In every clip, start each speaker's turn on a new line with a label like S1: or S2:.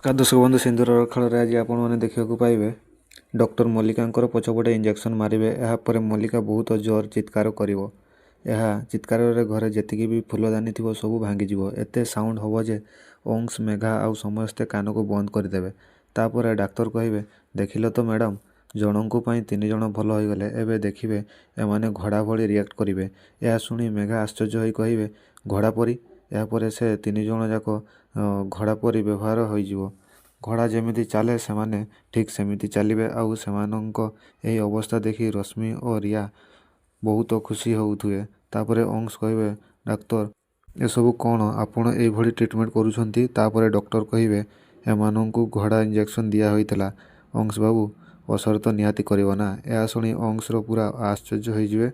S1: ଦର୍ଶକ ବନ୍ଧୁ ସିନ୍ଦୁରର ଖେଳରେ ଆଜି ଆପଣମାନେ ଦେଖିବାକୁ ପାଇବେ ଡକ୍ଟର ମଲ୍ଲିକାଙ୍କର ପଛପଟେ ଇଞ୍ଜେକ୍ସନ୍ ମାରିବେ। ଏହାପରେ ମଲ୍ଲିକା ବହୁତ ଜୋର ଚିତ୍କାର କରିବ। ଏହା ଚିତ୍କାରରେ ଘରେ ଯେତିକି ବି ଫୁଲଦାନୀ ଥିବ ସବୁ ଭାଙ୍ଗିଯିବ। ଏତେ ସାଉଣ୍ଡ ହେବ ଯେ ଅଂଶ, ମେଘା ଆଉ ସମସ୍ତେ କାନକୁ ବନ୍ଦ କରିଦେବେ। ତାପରେ ଡାକ୍ତର କହିବେ, ଦେଖିଲ ତ ମ୍ୟାଡ଼ାମ୍, ଜଣଙ୍କୁ ପାଇଁ 3 ଜଣ ଭଲ ହୋଇଗଲେ। ଏବେ ଦେଖିବେ ଏମାନେ ଘୋଡ଼ା ଭଳି ରିଆକ୍ଟ କରିବେ। ଏହା ଶୁଣି ମେଘା ଆଶ୍ଚର୍ଯ୍ୟ ହୋଇ କହିବେ, ଘୋଡ଼ା ପରି? ଏହାପରେ ସେ 3 ଜଣ ଯାକ ଘୋଡ଼ା ପରି ବ୍ୟବହାର ହୋଇଯିବ। ଘୋଡ଼ା ଯେମିତି ଚାଲେ ସେମାନେ ଠିକ୍ ସେମିତି ଚାଲିବେ। ଆଉ ସେମାନଙ୍କ ଏହି ଅବସ୍ଥା ଦେଖି ରଶ୍ମି ଓ ରିୟା ବହୁତ ଖୁସି ହେଉଥିବେ। ତାପରେ ଅଂଶ କହିବେ, ଡାକ୍ତର ଏସବୁ କ'ଣ? ଆପଣ ଏଇଭଳି ଟ୍ରିଟମେଣ୍ଟ କରୁଛନ୍ତି? ତାପରେ ଡକ୍ଟର କହିବେ, ଏମାନଙ୍କୁ ଘୋଡ଼ା ଇଞ୍ଜେକ୍ସନ୍ ଦିଆହୋଇଥିଲା। ଅଂଶ ବାବୁ, ଔଷଧ ତ ନିହାତି କରିବ ନା? ଏହା ଶୁଣି ଅଂଶର ପୁରା ଆଶ୍ଚର୍ଯ୍ୟ ହୋଇଯିବେ।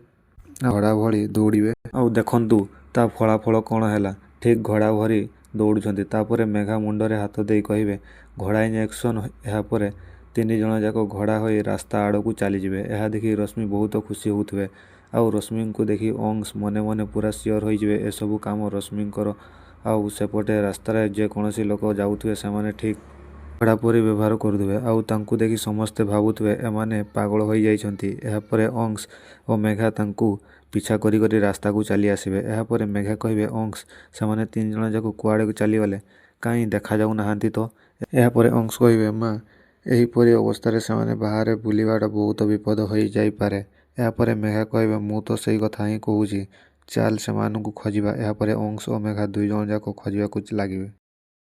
S1: ଘୋଡ଼ା ଭଳି ଦୌଡ଼ିବେ। ଆଉ ଦେଖନ୍ତୁ ତା ଫଳାଫଳ କ'ଣ ହେଲା। ଠିକ୍ ଘୋଡ଼ା ଭଳି ଦୌଡ଼ୁଛନ୍ତି। ତାପରେ ମେଘା ମୁଣ୍ଡରେ ହାତ ଦେଇ କହିବେ, ଘୋଡ଼ା ଇଞ୍ଜେକ୍ସନ୍। ଏହାପରେ 3 ଜଣ ଯାକ ଘୋଡ଼ା ହୋଇ ରାସ୍ତା ଆଡ଼କୁ ଚାଲିଯିବେ। ଏହା ଦେଖି ରଶ୍ମି ବହୁତ ଖୁସି ହେଉଥିବେ। ଆଉ ରଶ୍ମିଙ୍କୁ ଦେଖି ଅଂଶ ମନେ ମନେ ପୁରା ସିଓର ହୋଇଯିବେ ଏସବୁ କାମ ରଶ୍ମିଙ୍କର। ଆଉ ସେପଟେ ରାସ୍ତାରେ ଯେକୌଣସି ଲୋକ ଯାଉଥିବେ ସେମାନେ ଠିକ୍ ଘୋଡ଼ା ପରି ବ୍ୟବହାର କରୁଥିବେ। ଆଉ ତାଙ୍କୁ ଦେଖି ସମସ୍ତେ ଭାବୁଥିବେ ଏମାନେ ପାଗଳ ହୋଇଯାଇଛନ୍ତି। ଏହାପରେ ଅଂଶ ଓ ମେଘା ତାଙ୍କୁ ପିଛା କରି କରି ରାସ୍ତାକୁ ଚାଲି ଆସିବେ। ଏହାପରେ ମେଘା କହିବେ, ଅଂଶ, ସେମାନେ 3 ଜଣ ଯାକ କୁଆଡ଼େ ଚାଲିଗଲେ? କାହିଁ ଦେଖାଯାଉ ନାହାନ୍ତି ତ? ଏହାପରେ ଅଂଶ କହିବେ, ମା, ଏହିପରି ଅବସ୍ଥାରେ ସେମାନେ ବାହାରେ ବୁଲିବାଟା ବହୁତ ବିପଦ ହୋଇଯାଇପାରେ। ଏହାପରେ ମେଘା କହିବେ, ମୁଁ ତ ସେଇ କଥା ହିଁ କହୁଛି, ଚାଲ ସେମାନଙ୍କୁ ଖୋଜିବା। ଏହାପରେ ଅଂଶ ଓ ମେଘା 2 ଜଣ ଯାକ ଖୋଜିବାକୁ ଲାଗିବେ।